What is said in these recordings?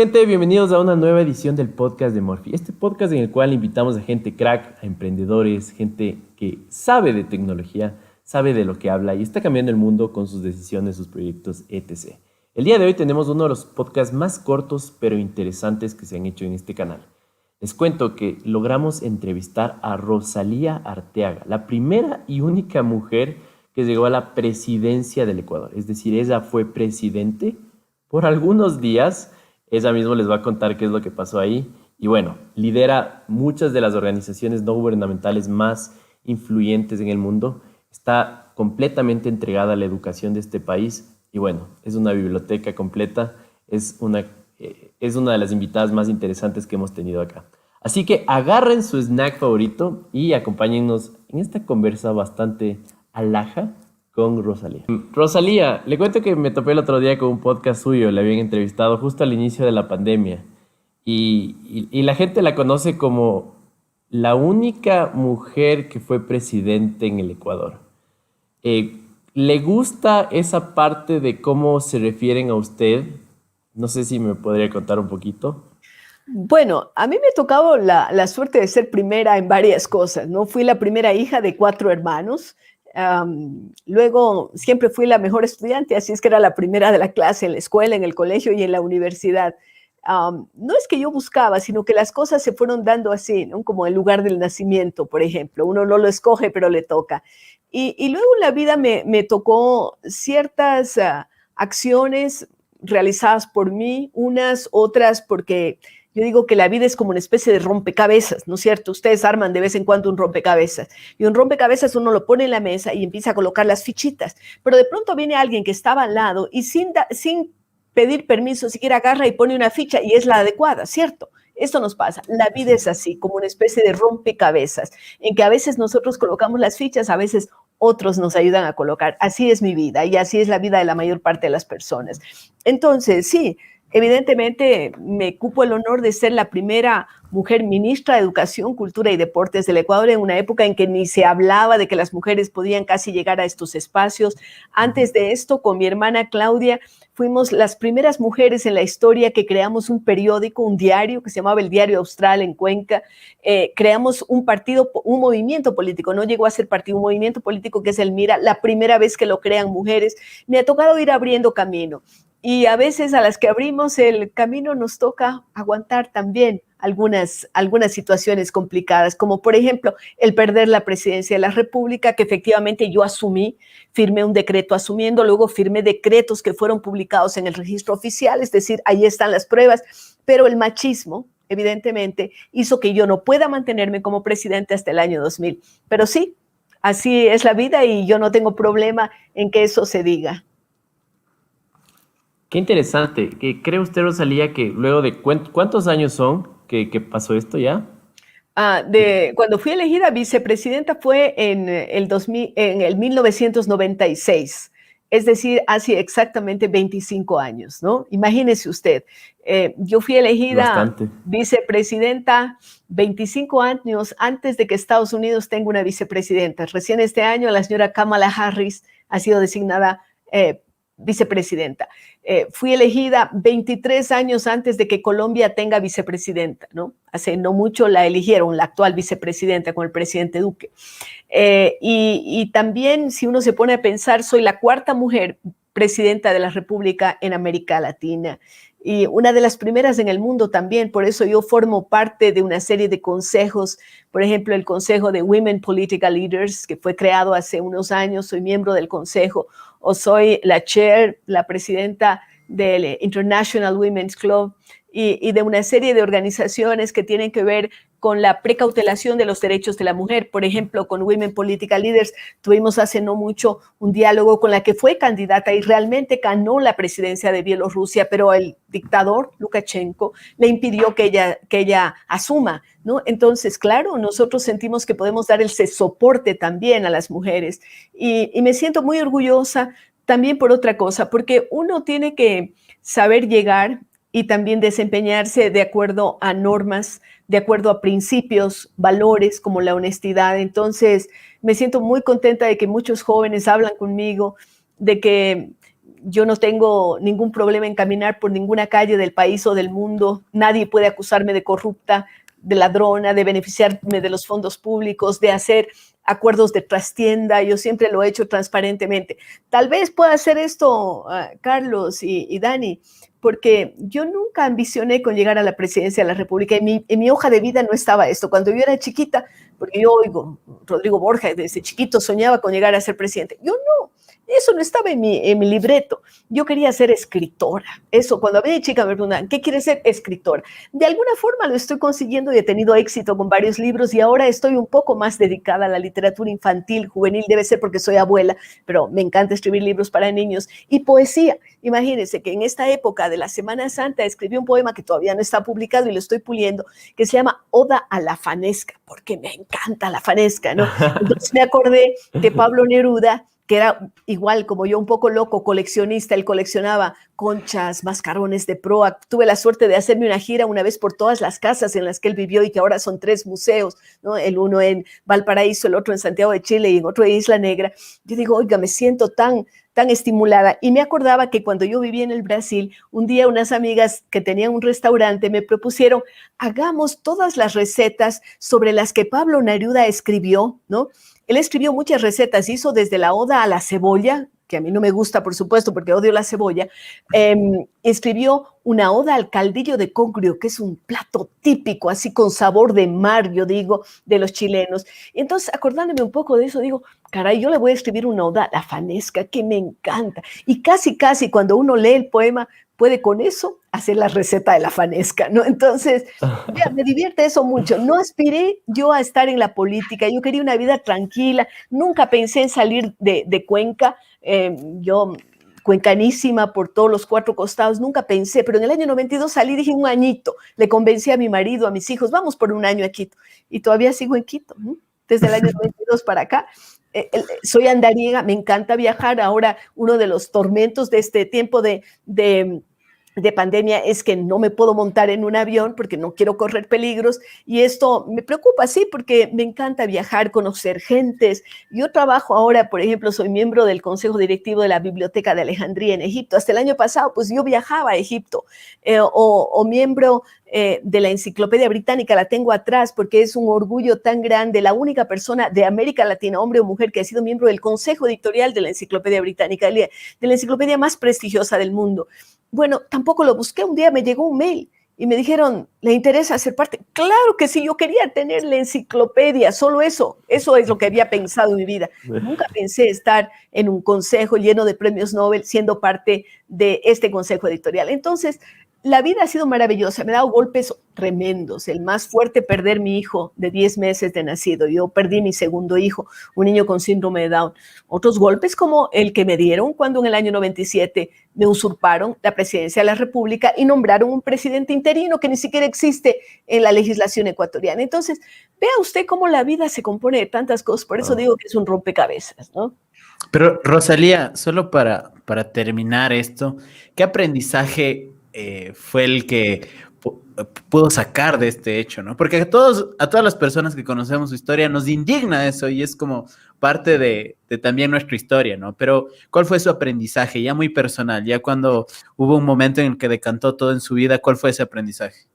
Gente, bienvenidos a una nueva edición del podcast de Morphy. Este podcast en el cual invitamos a gente crack, a emprendedores, gente que sabe de tecnología, sabe de lo que habla y está cambiando el mundo con sus decisiones, sus proyectos, etc. El día de hoy tenemos uno de los podcasts más cortos pero interesantes que se han hecho en este canal. Les cuento que logramos entrevistar a Rosalía Arteaga, la primera y única mujer que llegó a la presidencia del Ecuador. Es decir, ella fue presidente por algunos días. Ella misma les va a contar qué es lo que pasó ahí. Y bueno, lidera muchas de las organizaciones no gubernamentales más influyentes en el mundo. Está completamente entregada a la educación de este país. Y bueno, es una biblioteca completa. Es una de las invitadas más interesantes que hemos tenido acá. Así que agarren su snack favorito y acompáñennos en esta conversa bastante alhaja con Rosalía. Rosalía, le cuento que me topé el otro día con un podcast suyo, le habían entrevistado justo al inicio de la pandemia y la gente la conoce como la única mujer que fue presidente en el Ecuador. ¿Le gusta esa parte de cómo se refieren a usted? No sé si me podría contar un poquito. Bueno, a mí me tocaba la suerte de ser primera en varias cosas, ¿no? Fui la primera hija de 4 hermanos. Luego siempre fui la mejor estudiante, así es que era la primera de la clase en la escuela, en el colegio y en la universidad. No es que yo buscaba, sino que las cosas se fueron dando así, ¿no? Como el lugar del nacimiento, por ejemplo. Uno no lo escoge, pero le toca. Y luego en la vida me tocó ciertas acciones realizadas por mí, unas, otras porque yo digo que la vida es como una especie de rompecabezas, ¿no es cierto? Ustedes arman de vez en cuando un rompecabezas. Y un rompecabezas uno lo pone en la mesa y empieza a colocar las fichitas. Pero de pronto viene alguien que estaba al lado y sin pedir permiso siquiera agarra y pone una ficha y es la adecuada, ¿cierto? Esto nos pasa. La vida es así, como una especie de rompecabezas, en que a veces nosotros colocamos las fichas, a veces otros nos ayudan a colocar. Así es mi vida y así es la vida de la mayor parte de las personas. Entonces, sí, evidentemente me cupo el honor de ser la primera mujer ministra de Educación, Cultura y Deportes del Ecuador en una época en que ni se hablaba de que las mujeres podían casi llegar a estos espacios. Antes de esto, con mi hermana Claudia, fuimos las primeras mujeres en la historia que creamos un periódico, un diario que se llamaba el Diario Austral en Cuenca. Creamos un partido, un movimiento político, no llegó a ser partido, un movimiento político que es el MIRA, la primera vez que lo crean mujeres. Me ha tocado ir abriendo camino. Y a veces a las que abrimos el camino nos toca aguantar también algunas situaciones complicadas, como por ejemplo el perder la presidencia de la República, que efectivamente yo asumí, firmé un decreto asumiendo, luego firmé decretos que fueron publicados en el registro oficial, es decir, ahí están las pruebas, pero el machismo, evidentemente, hizo que yo no pueda mantenerme como presidente hasta el año 2000. Pero sí, así es la vida y yo no tengo problema en que eso se diga. Qué interesante. ¿Cree usted, Rosalía, que luego de cuántos años son que pasó esto ya? Cuando fui elegida vicepresidenta fue en el 1996, es decir, hace exactamente 25 años, ¿no? Imagínese usted, yo fui elegida Bastante. vicepresidenta 25 años antes de que Estados Unidos tenga una vicepresidenta. Recién este año la señora Kamala Harris ha sido designada vicepresidenta. Fui elegida 23 años antes de que Colombia tenga vicepresidenta, ¿no? Hace no mucho la eligieron, la actual vicepresidenta con el presidente Duque. Y también, si uno se pone a pensar, soy la 4ª mujer presidenta de la República en América Latina y una de las primeras en el mundo también. Por eso yo formo parte de una serie de consejos, por ejemplo, el Consejo de Women Political Leaders, que fue creado hace unos años, soy miembro del consejo, o soy la chair, la presidenta del International Women's Club y de una serie de organizaciones que tienen que ver con la precautelación de los derechos de la mujer. Por ejemplo, con Women Political Leaders tuvimos hace no mucho un diálogo con la que fue candidata y realmente ganó la presidencia de Bielorrusia, pero el dictador Lukashenko le impidió que ella asuma, ¿no? Entonces, claro, nosotros sentimos que podemos dar ese soporte también a las mujeres y me siento muy orgullosa también por otra cosa, porque uno tiene que saber llegar y también desempeñarse de acuerdo a normas, de acuerdo a principios, valores como la honestidad. Entonces, me siento muy contenta de que muchos jóvenes hablan conmigo, de que Yo no tengo ningún problema en caminar por ninguna calle del país o del mundo. Nadie puede acusarme de corrupta, de ladrona, de beneficiarme de los fondos públicos, de hacer acuerdos de trastienda. Yo siempre lo he hecho transparentemente. Tal vez pueda hacer esto, Carlos y Dani, porque yo nunca ambicioné con llegar a la presidencia de la República. En mi hoja de vida no estaba esto. Cuando yo era chiquita, porque yo oigo, Rodrigo Borja desde chiquito soñaba con llegar a ser presidente. Yo no. Eso no estaba en mi libreto. Yo quería ser escritora. Eso, cuando a mí de chica me preguntaban, ¿qué quieres ser? Escritora. De alguna forma lo estoy consiguiendo y he tenido éxito con varios libros y ahora estoy un poco más dedicada a la literatura infantil, juvenil, debe ser porque soy abuela, pero me encanta escribir libros para niños y poesía. Imagínense que en esta época de la Semana Santa escribí un poema que todavía no está publicado y lo estoy puliendo, que se llama Oda a la Fanesca, porque me encanta la fanesca, ¿no? Entonces me acordé que Pablo Neruda, que era igual como yo, un poco loco, coleccionista. Él coleccionaba conchas, mascarones de proa. Tuve la suerte de hacerme una gira una vez por todas las casas en las que él vivió y que ahora son 3 museos, ¿no? El uno en Valparaíso, el otro en Santiago de Chile y en otro en Isla Negra. Yo digo, oiga, me siento tan estimulada. Y me acordaba que cuando yo vivía en el Brasil, un día unas amigas que tenían un restaurante me propusieron, hagamos todas las recetas sobre las que Pablo Neruda escribió, ¿no? Él escribió muchas recetas, hizo desde la oda a la cebolla, que a mí no me gusta, por supuesto, porque odio la cebolla. Escribió una oda al caldillo de congrio, que es un plato típico, así con sabor de mar, yo digo, de los chilenos. Y entonces, acordándome un poco de eso, digo, caray, yo le voy a escribir una oda a la fanesca, que me encanta. Y casi, cuando uno lee el poema, puede con eso hacer la receta de la fanesca, ¿no? Entonces, ya, me divierte eso mucho. No aspiré yo a estar en la política, yo quería una vida tranquila, nunca pensé en salir de Cuenca, yo cuencanísima por todos los 4 costados, nunca pensé, pero en el año 92 salí, dije un añito, le convencí a mi marido, a mis hijos, vamos por un año a Quito, y todavía sigo en Quito, ¿no? Desde el año 92 para acá. Soy andariega, me encanta viajar. Ahora uno de los tormentos de este tiempo de pandemia es que no me puedo montar en un avión porque no quiero correr peligros y esto me preocupa, sí, porque me encanta viajar, conocer gentes. Yo trabajo ahora, por ejemplo, soy miembro del Consejo Directivo de la Biblioteca de Alejandría en Egipto. Hasta el año pasado, pues yo viajaba a Egipto o miembro de la Enciclopedia Británica, la tengo atrás porque es un orgullo tan grande, la única persona de América Latina, hombre o mujer, que ha sido miembro del Consejo Editorial de la Enciclopedia Británica, de la enciclopedia más prestigiosa del mundo. Bueno, tampoco lo busqué. Un día me llegó un mail y me dijeron, ¿le interesa ser parte? Claro que sí, yo quería tener la enciclopedia, solo eso es lo que había pensado en mi vida. Nunca pensé estar en un consejo lleno de premios Nobel siendo parte de este consejo editorial. Entonces, la vida ha sido maravillosa, me ha dado golpes tremendos. El más fuerte, perder mi hijo de 10 meses de nacido. Yo perdí mi segundo hijo, un niño con síndrome de Down. Otros golpes como el que me dieron cuando en el año 97 me usurparon la presidencia de la República y nombraron un presidente interino que ni siquiera existe en la legislación ecuatoriana. Entonces, vea usted cómo la vida se compone de tantas cosas. Por eso digo que es un rompecabezas, ¿no? Pero, Rosalía, solo para terminar esto, ¿qué aprendizaje fue el que pudo sacar de este hecho, ¿no? Porque a todas las personas que conocemos su historia nos indigna eso y es como parte de también nuestra historia, ¿no? Pero, ¿cuál fue su aprendizaje? Ya muy personal, ya cuando hubo un momento en el que decantó todo en su vida, ¿cuál fue ese aprendizaje?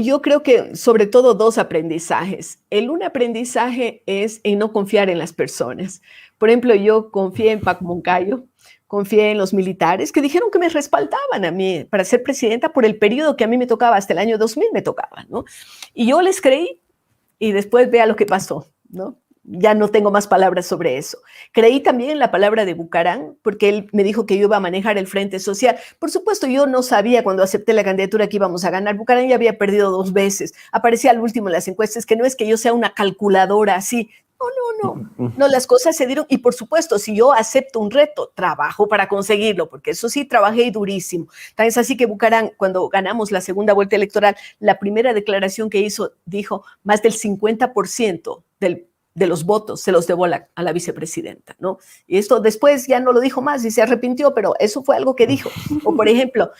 Yo creo que sobre todo 2 aprendizajes. Un aprendizaje es en no confiar en las personas. Por ejemplo, yo confié en Paco Moncayo, confié en los militares que dijeron que me respaldaban a mí para ser presidenta por el periodo que a mí me tocaba, hasta el año 2000 me tocaba, ¿no? Y yo les creí y después vea lo que pasó, ¿no? Ya no tengo más palabras sobre eso. Creí también en la palabra de Bucaram, porque él me dijo que yo iba a manejar el Frente Social. Por supuesto, yo no sabía cuando acepté la candidatura que íbamos a ganar. Bucaram ya había perdido 2 veces. Aparecía al último en las encuestas, que no es que yo sea una calculadora así. No, las cosas se dieron. Y por supuesto, si yo acepto un reto, trabajo para conseguirlo, porque eso sí, trabajé durísimo. Tal es así que Bucaram, cuando ganamos la segunda vuelta electoral, la primera declaración que hizo, dijo, más del 50% de los votos se los debo a la vicepresidenta, ¿no? Y esto después ya no lo dijo más y se arrepintió, pero eso fue algo que dijo. O por ejemplo,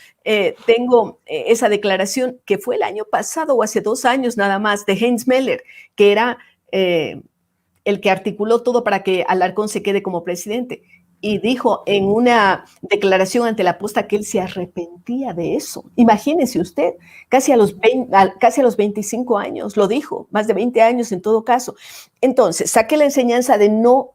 tengo esa declaración que fue el año pasado o hace 2 años nada más de Heinz Meller, que era el que articuló todo para que Alarcón se quede como presidente. y dijo en una declaración ante la Posta que él se arrepentía de eso. Imagínese usted, casi a los 25 años lo dijo, más de 20 años en todo caso. Entonces, saqué la enseñanza de no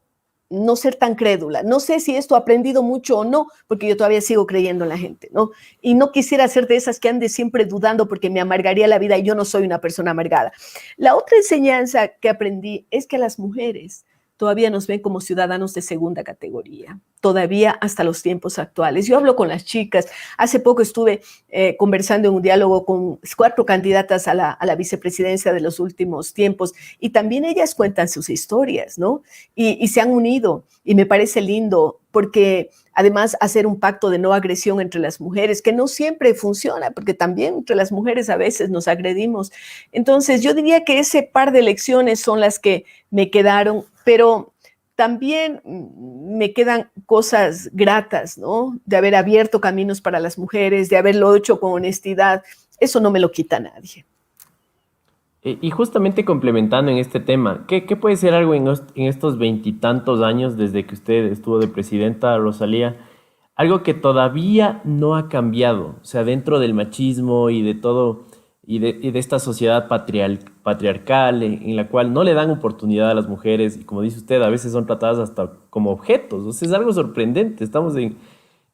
ser tan crédula. No sé si esto ha aprendido mucho o no, porque yo todavía sigo creyendo en la gente, ¿no? Y no quisiera ser de esas que ande siempre dudando porque me amargaría la vida y yo no soy una persona amargada. La otra enseñanza que aprendí es que a las mujeres todavía nos ven como ciudadanos de segunda categoría, todavía hasta los tiempos actuales. Yo hablo con las chicas, hace poco estuve conversando en un diálogo con 4 candidatas a la vicepresidencia de los últimos tiempos y también ellas cuentan sus historias, ¿no? Y se han unido y me parece lindo porque además hacer un pacto de no agresión entre las mujeres, que no siempre funciona, porque también entre las mujeres a veces nos agredimos. Entonces yo diría que ese par de lecciones son las que me quedaron, pero también me quedan cosas gratas, ¿no? De haber abierto caminos para las mujeres, de haberlo hecho con honestidad. Eso no me lo quita nadie. Y justamente complementando en este tema, ¿qué puede ser algo en estos 20 y tantos años desde que usted estuvo de presidenta, Rosalía? Algo que todavía no ha cambiado, o sea, dentro del machismo y de todo, y de esta sociedad patriarcal en la cual no le dan oportunidad a las mujeres, y como dice usted, a veces son tratadas hasta como objetos. O sea, es algo sorprendente. Estamos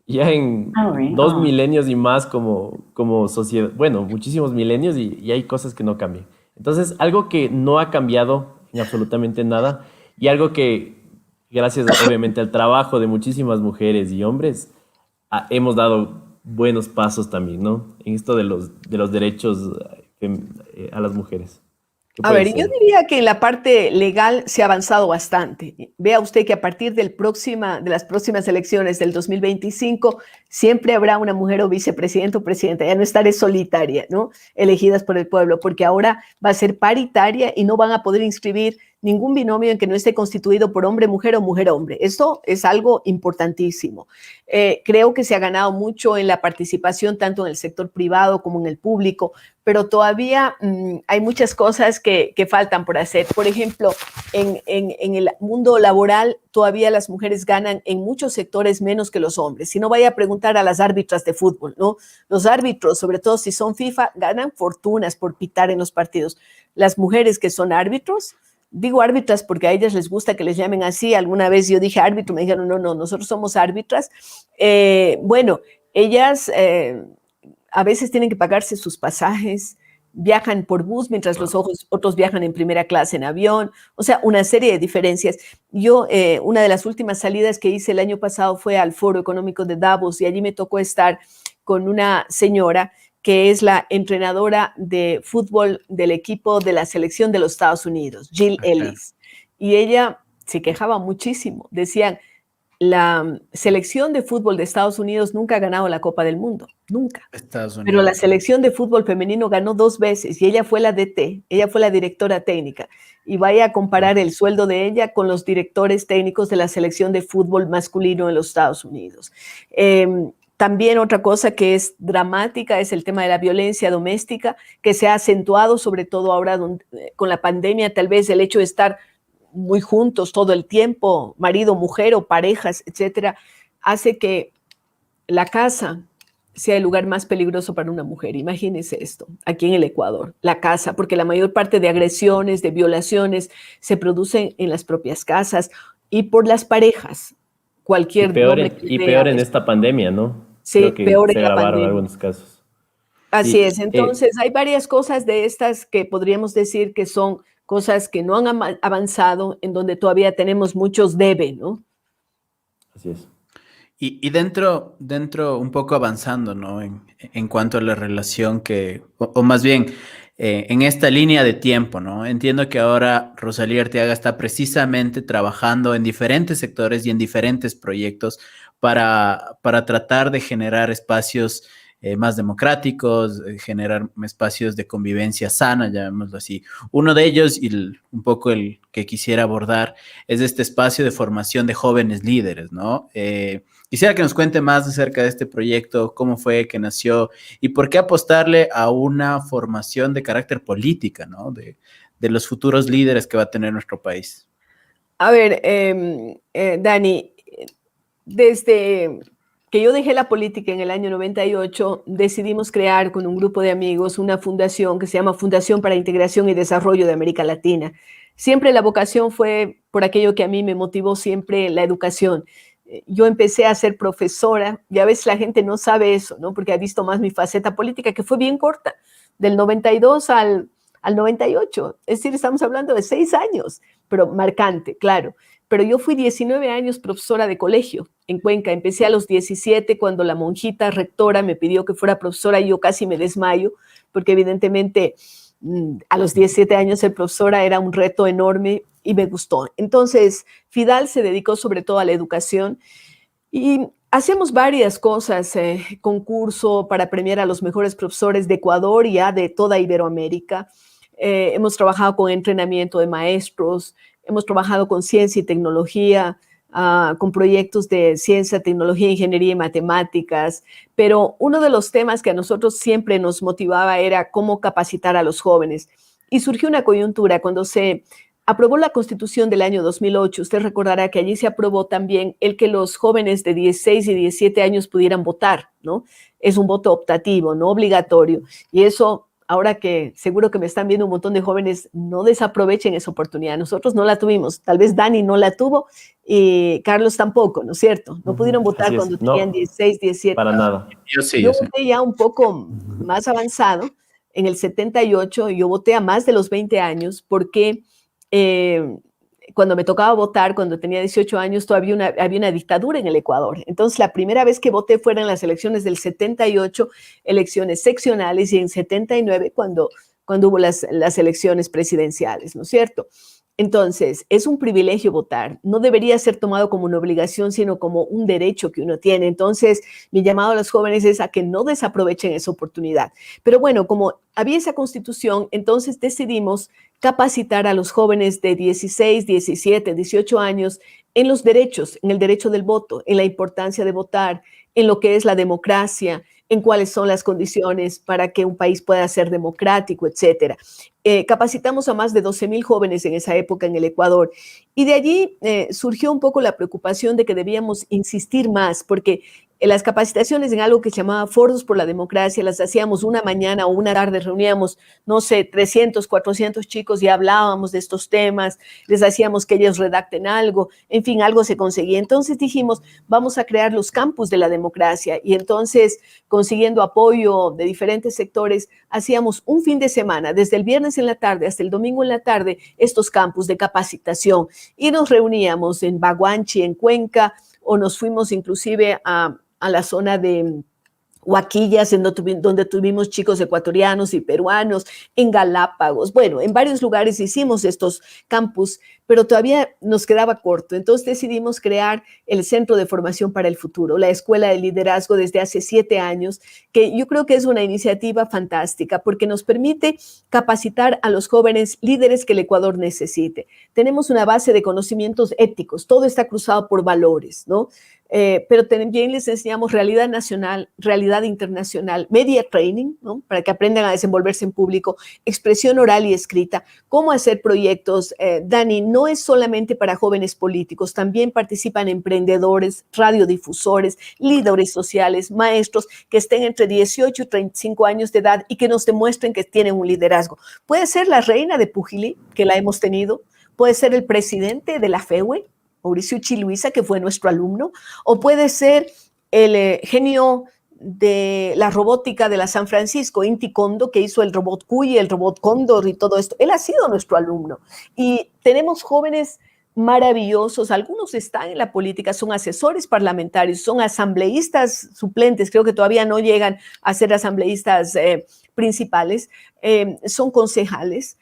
ya en 2 milenios y más como sociedad, bueno, muchísimos milenios y hay cosas que no cambian. Entonces, algo que no ha cambiado en absolutamente nada y algo que, gracias obviamente al trabajo de muchísimas mujeres y hombres, hemos dado buenos pasos también, ¿no? En esto de los derechos a las mujeres. A ver, yo diría que en la parte legal se ha avanzado bastante. Vea usted que a partir de las próximas elecciones del 2025 siempre habrá una mujer o vicepresidenta o presidenta, ya no estaré solitaria, ¿no? Elegidas por el pueblo, porque ahora va a ser paritaria y no van a poder inscribir ningún binomio en que no esté constituido por hombre-mujer o mujer-hombre. Esto es algo importantísimo. Creo que se ha ganado mucho en la participación tanto en el sector privado como en el público, pero todavía hay muchas cosas que faltan por hacer. Por ejemplo, en el mundo laboral todavía las mujeres ganan en muchos sectores menos que los hombres. Si no, vaya a preguntar a las árbitras de fútbol, ¿no? Los árbitros, sobre todo si son FIFA, ganan fortunas por pitar en los partidos. Las mujeres que son árbitros, digo árbitras porque a ellas les gusta que les llamen así. Alguna vez yo dije árbitro, me dijeron, no, nosotros somos árbitras. Bueno, ellas a veces tienen que pagarse sus pasajes, viajan por bus mientras los otros viajan en primera clase en avión, o sea, una serie de diferencias. Yo, una de las últimas salidas que hice el año pasado fue al Foro Económico de Davos y allí me tocó estar con una señora que es la entrenadora de fútbol del equipo de la selección de los Estados Unidos, Jill Ellis. Y ella se quejaba muchísimo. Decían, la selección de fútbol de Estados Unidos nunca ha ganado la Copa del Mundo, nunca. Pero la selección de fútbol femenino ganó 2 veces y ella fue la DT, ella fue la directora técnica. Y vaya a comparar el sueldo de ella con los directores técnicos de la selección de fútbol masculino en los Estados Unidos. También otra cosa que es dramática es el tema de la violencia doméstica, que se ha acentuado sobre todo ahora con la pandemia, tal vez el hecho de estar muy juntos todo el tiempo, marido, mujer o parejas, etcétera, hace que la casa sea el lugar más peligroso para una mujer. Imagínense esto, aquí en el Ecuador, la casa, porque la mayor parte de agresiones, de violaciones, se producen en las propias casas y por las parejas. Cualquier peor en esta pandemia, ¿no? Sí, creo que peor se en la agravaron pandemia. algunos casos. Así Sí, es, entonces hay varias cosas de estas que podríamos decir que son cosas que no han avanzado, en donde todavía tenemos muchos debe, ¿no? Así es. Y dentro un poco avanzando, ¿no? En cuanto a la relación o más bien, en esta línea de tiempo, ¿no? Entiendo que ahora Rosalía Arteaga está precisamente trabajando en diferentes sectores y en diferentes proyectos para tratar de generar espacios más democráticos, generar espacios de convivencia sana, llamémoslo así. Uno de ellos, y un poco el que quisiera abordar, es este espacio de formación de jóvenes líderes, ¿no? Quisiera que nos cuente más acerca de este proyecto, cómo fue que nació y por qué apostarle a una formación de carácter política, ¿no? De los futuros líderes que va a tener nuestro país. A ver, Dani, desde que yo dejé la política en el año 98, decidimos crear con un grupo de amigos una fundación que se llama Fundación para Integración y Desarrollo de América Latina. Siempre la vocación fue por aquello que a mí me motivó siempre, la educación. Yo empecé a ser profesora y a veces la gente no sabe eso, ¿no? Porque ha visto más mi faceta política, que fue bien corta, del 92 al 98. Es decir, estamos hablando de 6 años, pero marcante, claro. Pero yo fui 19 años profesora de colegio en Cuenca. Empecé a los 17 cuando la monjita rectora me pidió que fuera profesora y yo casi me desmayo, porque evidentemente a los 17 años ser profesora era un reto enorme y me gustó. Entonces, Fidal se dedicó sobre todo a la educación y hacemos varias cosas, concurso para premiar a los mejores profesores de Ecuador y ya de toda Iberoamérica. Hemos trabajado con entrenamiento de maestros, hemos trabajado con ciencia y tecnología, con proyectos de ciencia, tecnología, ingeniería y matemáticas, pero uno de los temas que a nosotros siempre nos motivaba era cómo capacitar a los jóvenes. Y surgió una coyuntura cuando se aprobó la Constitución del año 2008. Usted recordará que allí se aprobó también el que los jóvenes de 16 y 17 años pudieran votar, ¿no? Es un voto optativo, no obligatorio. Y eso, ahora que seguro que me están viendo un montón de jóvenes, no desaprovechen esa oportunidad. Nosotros no la tuvimos. Tal vez Dani no la tuvo y Carlos tampoco, ¿no es cierto? No pudieron votar cuando tenían 16, 17. Para nada. Yo voté ya un poco más avanzado, en el 78, yo voté a más de los 20 años porque cuando me tocaba votar, cuando tenía 18 años, todavía había una dictadura en el Ecuador. Entonces, la primera vez que voté fueron en las elecciones del 78, elecciones seccionales, y en 79, cuando hubo las elecciones presidenciales, ¿no es cierto? Entonces, es un privilegio votar. No debería ser tomado como una obligación, sino como un derecho que uno tiene. Entonces, mi llamado a los jóvenes es a que no desaprovechen esa oportunidad. Pero bueno, como había esa constitución, entonces decidimos capacitar a los jóvenes de 16, 17, 18 años en los derechos, en el derecho del voto, en la importancia de votar, en lo que es la democracia, en cuáles son las condiciones para que un país pueda ser democrático, etcétera. Capacitamos a más de 12,000 jóvenes en esa época en el Ecuador. Y de allí surgió un poco la preocupación de que debíamos insistir más, porque las capacitaciones en algo que se llamaba Foros por la Democracia las hacíamos una mañana o una tarde, reuníamos, no sé, 300, 400 chicos y hablábamos de estos temas, les hacíamos que ellos redacten algo, en fin, algo se conseguía. Entonces dijimos, vamos a crear los campus de la democracia, y entonces, consiguiendo apoyo de diferentes sectores, hacíamos un fin de semana, desde el viernes en la tarde hasta el domingo en la tarde, estos campus de capacitación, y nos reuníamos en Baguanchi, en Cuenca, o nos fuimos inclusive a la zona de Huaquillas, donde tuvimos chicos ecuatorianos y peruanos, en Galápagos. Bueno, en varios lugares hicimos estos campus, pero todavía nos quedaba corto. Entonces decidimos crear el Centro de Formación para el Futuro, la Escuela de Liderazgo, desde hace 7 años, que yo creo que es una iniciativa fantástica porque nos permite capacitar a los jóvenes líderes que el Ecuador necesite. Tenemos una base de conocimientos éticos, todo está cruzado por valores, ¿no? Pero también les enseñamos realidad nacional, realidad internacional, media training, ¿no? Para que aprendan a desenvolverse en público, expresión oral y escrita, cómo hacer proyectos. Dani, no es solamente para jóvenes políticos, también participan emprendedores, radiodifusores, líderes sociales, maestros que estén entre 18 y 35 años de edad y que nos demuestren que tienen un liderazgo. Puede ser la reina de Pujilí, que la hemos tenido, puede ser el presidente de la FEUE, Mauricio Chiluisa, que fue nuestro alumno, o puede ser el genio de la robótica de la San Francisco, Inti Kondo, que hizo el robot Cuy, el robot Cóndor y todo esto. Él ha sido nuestro alumno. Y tenemos jóvenes maravillosos, algunos están en la política, son asesores parlamentarios, son asambleístas suplentes, creo que todavía no llegan a ser asambleístas principales, son concejales.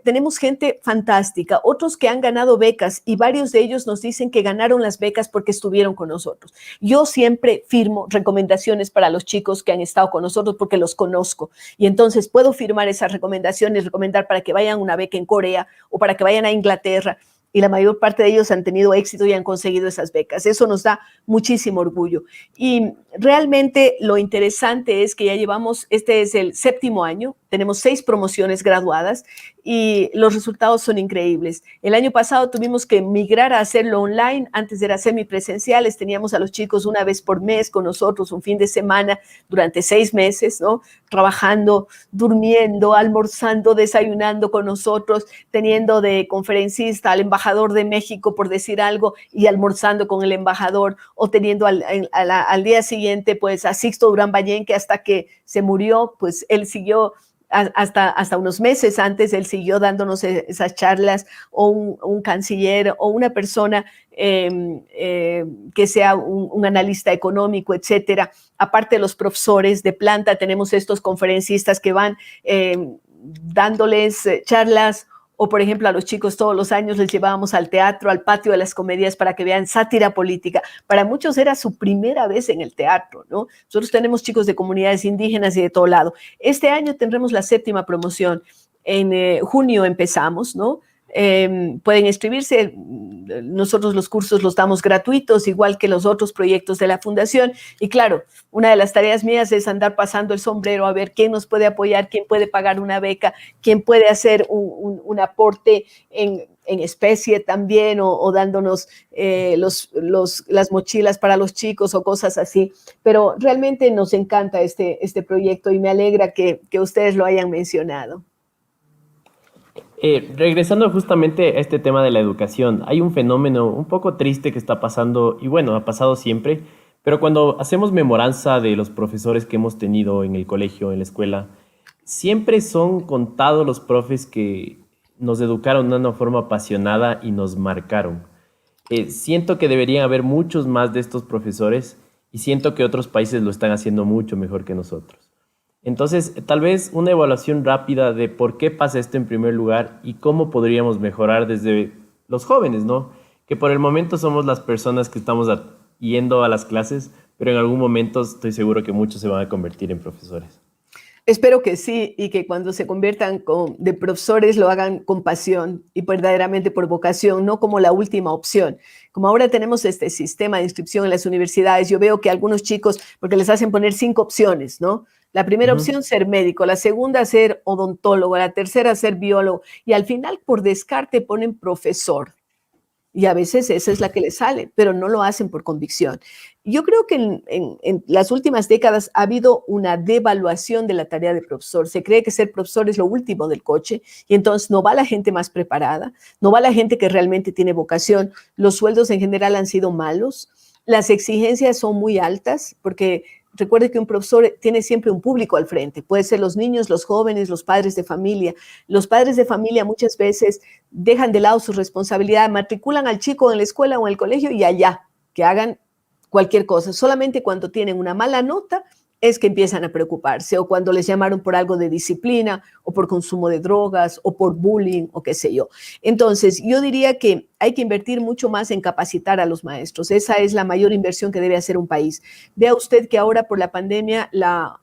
Tenemos gente fantástica, otros que han ganado becas, y varios de ellos nos dicen que ganaron las becas porque estuvieron con nosotros. Yo siempre firmo recomendaciones para los chicos que han estado con nosotros porque los conozco, y entonces puedo firmar esas recomendaciones, recomendar para que vayan a una beca en Corea o para que vayan a Inglaterra. y la mayor parte de ellos han tenido éxito y han conseguido esas becas. Eso nos da muchísimo orgullo. Y realmente lo interesante es que ya llevamos, este es el 7º año, tenemos 6 promociones graduadas y los resultados son increíbles. El año pasado tuvimos que migrar a hacerlo online, antes era semipresenciales, teníamos a los chicos una vez por mes con nosotros, un fin de semana durante 6 meses, ¿no? Trabajando, durmiendo, almorzando, desayunando con nosotros, teniendo de conferencista al embajador de México, por decir algo, y almorzando con el embajador, o teniendo al día siguiente pues a Sixto Durán Ballén, que hasta que se murió, pues él siguió hasta unos meses antes, él siguió dándonos esas charlas, o un canciller, o una persona que sea un analista económico, etcétera. Aparte de los profesores de planta, tenemos estos conferencistas que van dándoles charlas, o por ejemplo a los chicos todos los años les llevábamos al teatro, al patio de las comedias para que vean sátira política. Para muchos era su primera vez en el teatro, ¿no? Nosotros tenemos chicos de comunidades indígenas y de todo lado. Este año tendremos la 7ª promoción. En junio empezamos, ¿no? Pueden inscribirse, nosotros los cursos los damos gratuitos, igual que los otros proyectos de la fundación, y claro, una de las tareas mías es andar pasando el sombrero a ver quién nos puede apoyar, quién puede pagar una beca, quién puede hacer un aporte en especie también, o dándonos las mochilas para los chicos o cosas así, pero realmente nos encanta este proyecto y me alegra que ustedes lo hayan mencionado. Regresando justamente a este tema de la educación, hay un fenómeno un poco triste que está pasando, y bueno, ha pasado siempre, pero cuando hacemos memoranza de los profesores que hemos tenido en el colegio, en la escuela, siempre son contados los profes que nos educaron de una forma apasionada y nos marcaron. Siento que deberían haber muchos más de estos profesores y siento que otros países lo están haciendo mucho mejor que nosotros. Entonces, tal vez una evaluación rápida de por qué pasa esto en primer lugar y cómo podríamos mejorar desde los jóvenes, ¿no? Que por el momento somos las personas que estamos yendo a las clases, pero en algún momento estoy seguro que muchos se van a convertir en profesores. Espero que sí, y que cuando se conviertan de profesores lo hagan con pasión y verdaderamente por vocación, no como la última opción. Como ahora tenemos este sistema de inscripción en las universidades, yo veo que algunos chicos, porque les hacen poner 5 opciones, ¿no? La primera opción, ser médico, la segunda, ser odontólogo, la tercera, ser biólogo, y al final, por descarte, ponen profesor. Y a veces esa es la que les sale, pero no lo hacen por convicción. Yo creo que en las últimas décadas ha habido una devaluación de la tarea de profesor. Se cree que ser profesor es lo último del coche y entonces no va la gente más preparada, no va la gente que realmente tiene vocación. Los sueldos en general han sido malos, las exigencias son muy altas porque recuerde que un profesor tiene siempre un público al frente. Puede ser los niños, los jóvenes, los padres de familia. Los padres de familia muchas veces dejan de lado su responsabilidad, matriculan al chico en la escuela o en el colegio y allá, que hagan cualquier cosa. Solamente cuando tienen una mala nota es que empiezan a preocuparse, o cuando les llamaron por algo de disciplina, o por consumo de drogas, o por bullying, o qué sé yo. Entonces, yo diría que hay que invertir mucho más en capacitar a los maestros. Esa es la mayor inversión que debe hacer un país. Vea usted que ahora por la pandemia la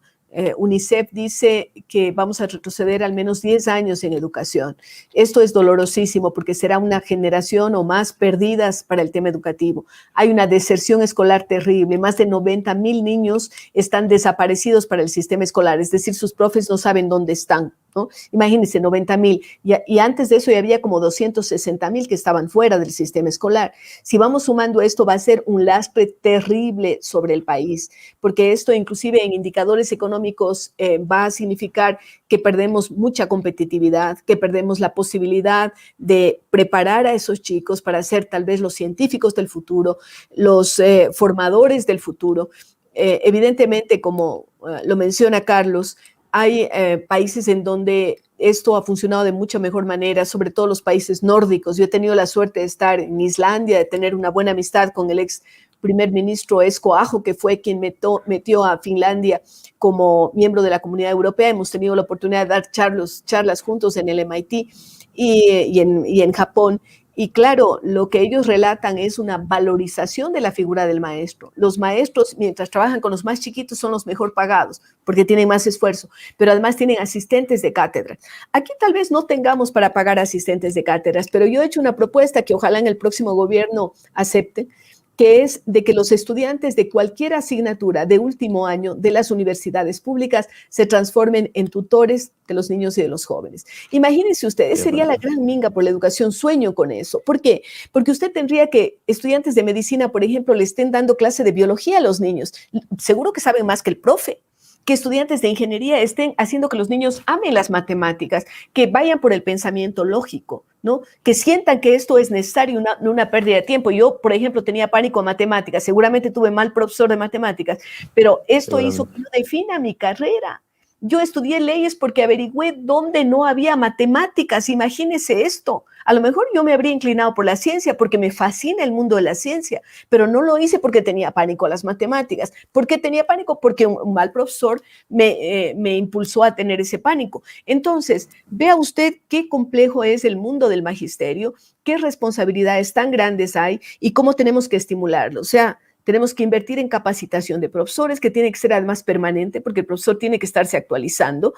UNICEF dice que vamos a retroceder al menos 10 años en educación. Esto es dolorosísimo porque será una generación o más perdidas para el tema educativo. Hay una deserción escolar terrible. Más de 90,000 niños están desaparecidos para el sistema escolar, es decir, sus profes no saben dónde están, ¿no? Imagínense, 90,000. Y antes de eso ya había como 260,000 que estaban fuera del sistema escolar. Si vamos sumando esto, va a ser un lastre terrible sobre el país, porque esto inclusive en indicadores económicos va a significar que perdemos mucha competitividad, que perdemos la posibilidad de preparar a esos chicos para ser tal vez los científicos del futuro, los formadores del futuro. Evidentemente, como lo menciona Carlos, hay países en donde esto ha funcionado de mucha mejor manera, sobre todo los países nórdicos. Yo he tenido la suerte de estar en Islandia, de tener una buena amistad con el ex primer ministro Esko Aho, que fue quien metió a Finlandia como miembro de la Comunidad Europea. Hemos tenido la oportunidad de dar charlas juntos en el MIT y en Japón. Y claro, lo que ellos relatan es una valorización de la figura del maestro. Los maestros, mientras trabajan con los más chiquitos, son los mejor pagados porque tienen más esfuerzo, pero además tienen asistentes de cátedra. Aquí tal vez no tengamos para pagar asistentes de cátedras, pero yo he hecho una propuesta que ojalá en el próximo gobierno acepten, que es de que los estudiantes de cualquier asignatura de último año de las universidades públicas se transformen en tutores de los niños y de los jóvenes. Imagínense ustedes, sería la gran minga por la educación, sueño con eso. ¿Por qué? Porque usted tendría que estudiantes de medicina, por ejemplo, le estén dando clase de biología a los niños. Seguro que saben más que el profe. Que estudiantes de ingeniería estén haciendo que los niños amen las matemáticas, que vayan por el pensamiento lógico, ¿no? Que sientan que esto es necesario, una pérdida de tiempo. Yo, por ejemplo, tenía pánico a matemáticas, seguramente tuve mal profesor de matemáticas, pero esto hizo que yo defina mi carrera. Yo estudié leyes porque averigüé dónde no había matemáticas. Imagínese esto. A lo mejor yo me habría inclinado por la ciencia porque me fascina el mundo de la ciencia, pero no lo hice porque tenía pánico a las matemáticas. ¿Por qué tenía pánico? Porque un mal profesor me impulsó a tener ese pánico. Entonces, vea usted qué complejo es el mundo del magisterio, qué responsabilidades tan grandes hay y cómo tenemos que estimularlo. O sea, tenemos que invertir en capacitación de profesores, que tiene que ser además permanente, porque el profesor tiene que estarse actualizando,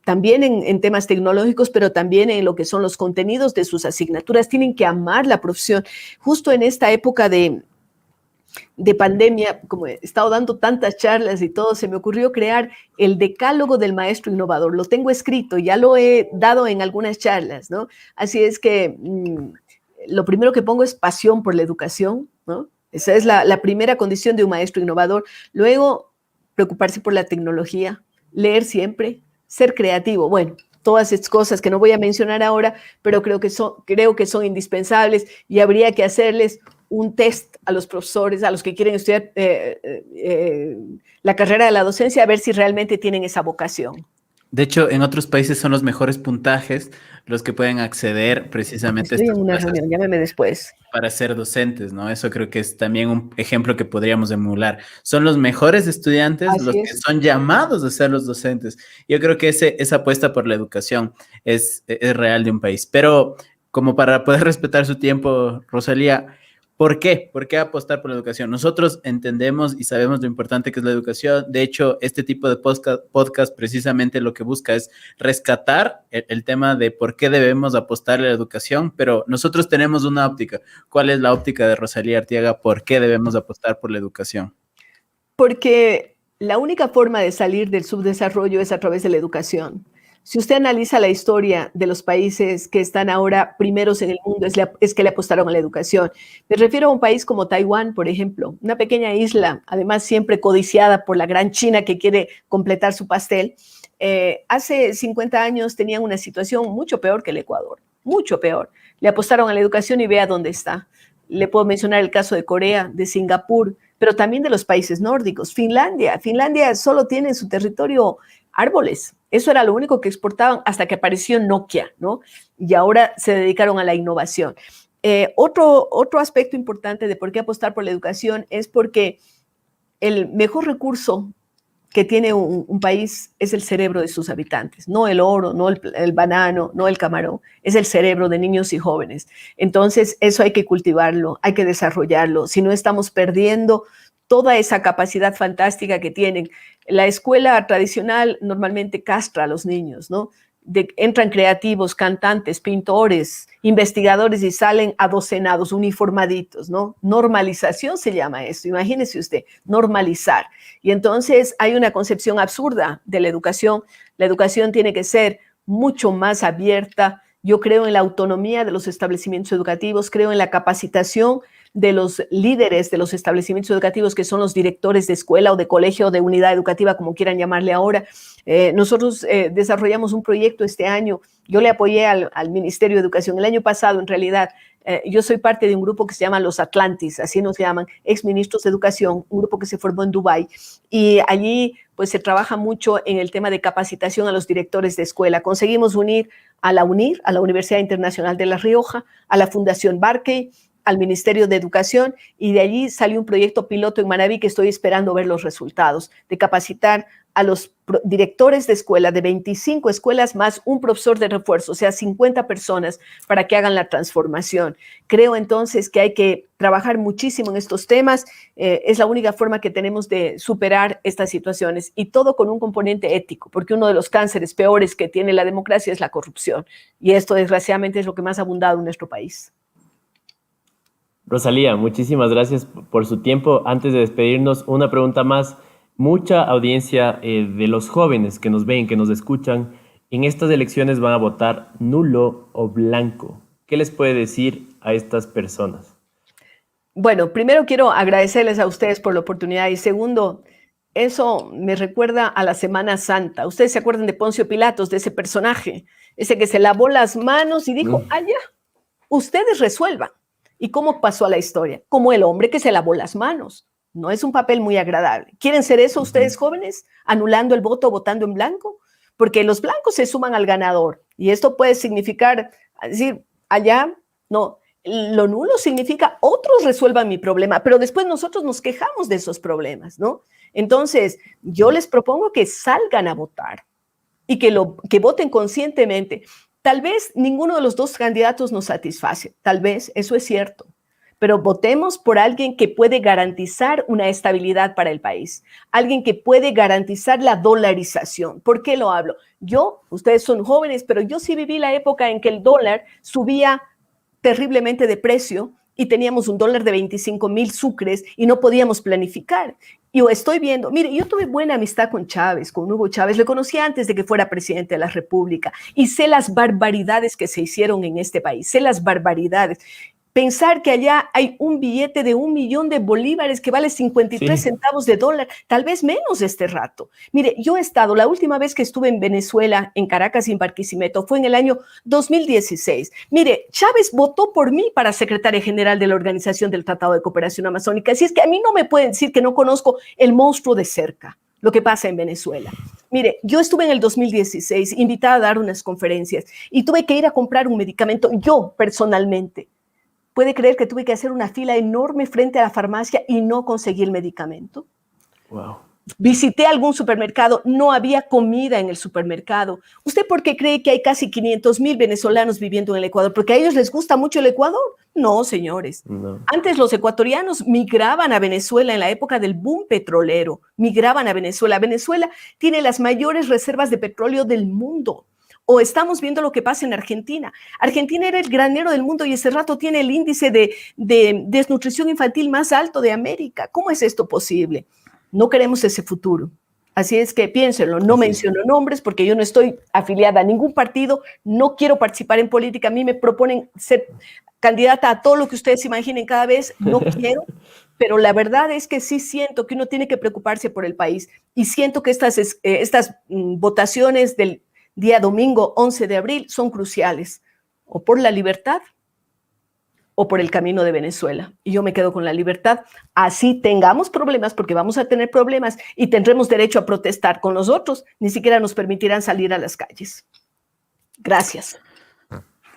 también en temas tecnológicos, pero también en lo que son los contenidos de sus asignaturas. Tienen que amar la profesión. Justo en esta época de pandemia, como he estado dando tantas charlas y todo, se me ocurrió crear el decálogo del maestro innovador. Lo tengo escrito, ya lo he dado en algunas charlas, ¿no? Así es que lo primero que pongo es pasión por la educación, ¿no? Esa es la primera condición de un maestro innovador. Luego, preocuparse por la tecnología, leer siempre, ser creativo. Bueno, todas estas cosas que no voy a mencionar ahora, pero creo que son indispensables y habría que hacerles un test a los profesores, a los que quieren estudiar la carrera de la docencia, a ver si realmente tienen esa vocación. De hecho, en otros países son los mejores puntajes los que pueden acceder precisamente a Estoy en estas una plazas reunión, llámeme después. para ser docentes, ¿no? Eso creo que es también un ejemplo que podríamos emular. Son los mejores estudiantes Así los que es. son llamados a ser los docentes. Yo creo que esa apuesta por la educación es real de un país. Pero como para poder respetar su tiempo, Rosalía, ¿por qué? ¿Por qué apostar por la educación? Nosotros entendemos y sabemos lo importante que es la educación. De hecho, este tipo de podcast precisamente lo que busca es rescatar el tema de por qué debemos apostar a la educación, pero nosotros tenemos una óptica. ¿Cuál es la óptica de Rosalía Arteaga? ¿Por qué debemos apostar por la educación? Porque la única forma de salir del subdesarrollo es a través de la educación. Si usted analiza la historia de los países que están ahora primeros en el mundo, es que le apostaron a la educación. Me refiero a un país como Taiwán, por ejemplo, una pequeña isla, además siempre codiciada por la gran China que quiere completar su pastel. Hace 50 años tenían una situación mucho peor que el Ecuador, mucho peor. Le apostaron a la educación y vea dónde está. Le puedo mencionar el caso de Corea, de Singapur, pero también de los países nórdicos. Finlandia solo tiene en su territorio árboles. Eso era lo único que exportaban hasta que apareció Nokia, ¿no? Y ahora se dedicaron a la innovación. Otro aspecto importante de por qué apostar por la educación es porque el mejor recurso que tiene un país es el cerebro de sus habitantes, no el oro, no el banano, no el camarón, es el cerebro de niños y jóvenes. Entonces, eso hay que cultivarlo, hay que desarrollarlo, si no estamos perdiendo toda esa capacidad fantástica que tienen. La escuela tradicional normalmente castra a los niños, ¿no? Entran creativos, cantantes, pintores, investigadores y salen adocenados, uniformaditos, ¿no? Normalización se llama esto, imagínese usted, normalizar. Y entonces hay una concepción absurda de la educación. La educación tiene que ser mucho más abierta. Yo creo en la autonomía de los establecimientos educativos, creo en la capacitación de los líderes de los establecimientos educativos, que son los directores de escuela o de colegio o de unidad educativa, como quieran llamarle ahora. Nosotros desarrollamos un proyecto este año. Yo le apoyé al Ministerio de Educación. El año pasado, en realidad, yo soy parte de un grupo que se llama Los Atlantis, así nos llaman, exministros de educación, un grupo que se formó en Dubái. Y allí pues se trabaja mucho en el tema de capacitación a los directores de escuela. Conseguimos unir a la UNIR, a la Universidad Internacional de La Rioja, a la Fundación Barkey, al Ministerio de Educación, y de allí salió un proyecto piloto en Manabí que estoy esperando ver los resultados, de capacitar a los directores de escuela de 25 escuelas más un profesor de refuerzo, o sea, 50 personas para que hagan la transformación. Creo entonces que hay que trabajar muchísimo en estos temas. Es la única forma que tenemos de superar estas situaciones y todo con un componente ético, porque uno de los cánceres peores que tiene la democracia es la corrupción y esto desgraciadamente es lo que más ha abundado en nuestro país. Rosalía, muchísimas gracias por su tiempo. Antes de despedirnos, una pregunta más. Mucha audiencia de los jóvenes que nos ven, que nos escuchan, en estas elecciones van a votar nulo o blanco. ¿Qué les puede decir a estas personas? Bueno, primero quiero agradecerles a ustedes por la oportunidad y segundo, eso me recuerda a la Semana Santa. Ustedes se acuerdan de Poncio Pilatos, de ese personaje, ese que se lavó las manos y dijo, allá, ustedes resuelvan. ¿Y cómo pasó a la historia? Como el hombre que se lavó las manos. No es un papel muy agradable. ¿Quieren ser eso ustedes jóvenes? ¿Anulando el voto, votando en blanco? Porque los blancos se suman al ganador. Y esto puede significar, decir, allá, no. Lo nulo significa otros resuelvan mi problema, pero después nosotros nos quejamos de esos problemas, ¿no? Entonces, yo les propongo que salgan a votar y que voten conscientemente. Tal vez ninguno de los dos candidatos nos satisface. Tal vez, eso es cierto. Pero votemos por alguien que puede garantizar una estabilidad para el país, alguien que puede garantizar la dolarización. ¿Por qué lo hablo? Ustedes son jóvenes, pero yo sí viví la época en que el dólar subía terriblemente de precio y teníamos un dólar de 25,000 sucres y no podíamos planificar. Yo estoy viendo, mire, yo tuve buena amistad con Chávez, con Hugo Chávez, le conocí antes de que fuera presidente de la República y sé las barbaridades que se hicieron en este país, sé las barbaridades. Pensar que allá hay un billete de 1 millón de bolívares que vale 53 centavos de dólar, tal vez menos este rato. Mire, yo he estado, la última vez que estuve en Venezuela, en Caracas y en Barquisimeto, fue en el año 2016. Mire, Chávez votó por mí para secretaria general de la Organización del Tratado de Cooperación Amazónica. Así es que a mí no me pueden decir que no conozco el monstruo de cerca, lo que pasa en Venezuela. Mire, yo estuve en el 2016 invitada a dar unas conferencias y tuve que ir a comprar un medicamento, yo personalmente. ¿Puede creer que tuve que hacer una fila enorme frente a la farmacia y no conseguí el medicamento? Wow. Visité algún supermercado, no había comida en el supermercado. ¿Usted por qué cree que hay casi 500,000 venezolanos viviendo en el Ecuador? ¿Porque a ellos les gusta mucho el Ecuador? No, señores. No. Antes los ecuatorianos migraban a Venezuela en la época del boom petrolero. Migraban a Venezuela. Venezuela tiene las mayores reservas de petróleo del mundo. O estamos viendo lo que pasa en Argentina. Argentina era el granero del mundo y ese rato tiene el índice de desnutrición infantil más alto de América. ¿Cómo es esto posible? No queremos ese futuro. Así es que piénsenlo, no menciono nombres porque yo no estoy afiliada a ningún partido, no quiero participar en política, a mí me proponen ser candidata a todo lo que ustedes imaginen cada vez, no quiero, pero la verdad es que sí siento que uno tiene que preocuparse por el país y siento que estas votaciones del día domingo 11 de abril son cruciales, o por la libertad o por el camino de Venezuela. Y yo me quedo con la libertad. Así tengamos problemas, porque vamos a tener problemas y tendremos derecho a protestar con los otros, ni siquiera nos permitirán salir a las calles. Gracias.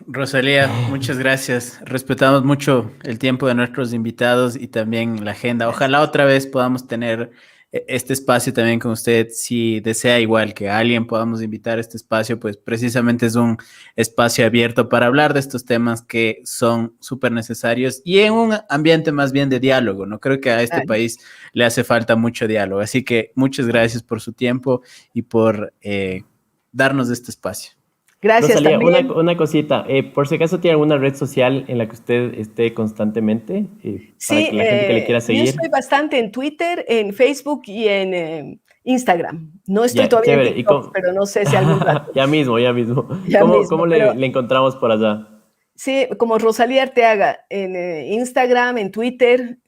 Rosalía, muchas gracias. Respetamos mucho el tiempo de nuestros invitados y también la agenda. Ojalá otra vez podamos tener este espacio también con usted, si desea igual que a alguien podamos invitar a este espacio, pues precisamente es un espacio abierto para hablar de estos temas que son súper necesarios y en un ambiente más bien de diálogo, ¿no? Creo que a este país le hace falta mucho diálogo, así que muchas gracias por su tiempo y por darnos este espacio. Gracias. Rosalía, también. Una cosita, por si acaso tiene alguna red social en la que usted esté constantemente, para que la gente que le quiera seguir. Yo estoy bastante en Twitter, en Facebook y en Instagram. No estoy todavía en TikTok, pero no sé si algún rato. Ya mismo. ¿Cómo le encontramos por allá? Sí, como Rosalía Arteaga, en Instagram, en Twitter.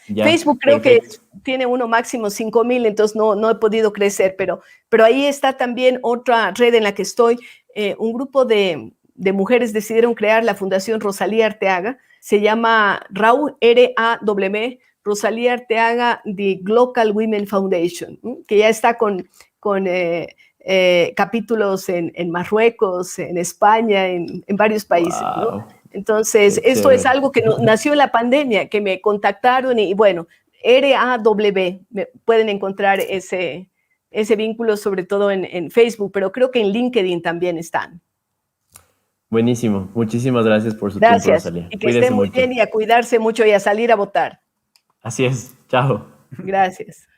Facebook creo que tiene uno máximo 5,000, entonces no he podido crecer, pero ahí está también otra red en la que estoy. Un grupo de mujeres decidieron crear la Fundación Rosalía Arteaga, se llama RAW, R-A-W, Rosalía Arteaga, The Global Women Foundation, que ya está con capítulos en Marruecos, en España, en varios países, wow, ¿no? Entonces, esto es algo que nació en la pandemia, que me contactaron y bueno, RAW, pueden encontrar ese ese vínculo, sobre todo en Facebook, pero creo que en LinkedIn también están. Buenísimo. Muchísimas gracias por su tiempo, Gracias. Rosalía. Y que Cuídese estén muy mucho. bien y a cuidarse mucho y a salir a votar. Así es. Chao. Gracias.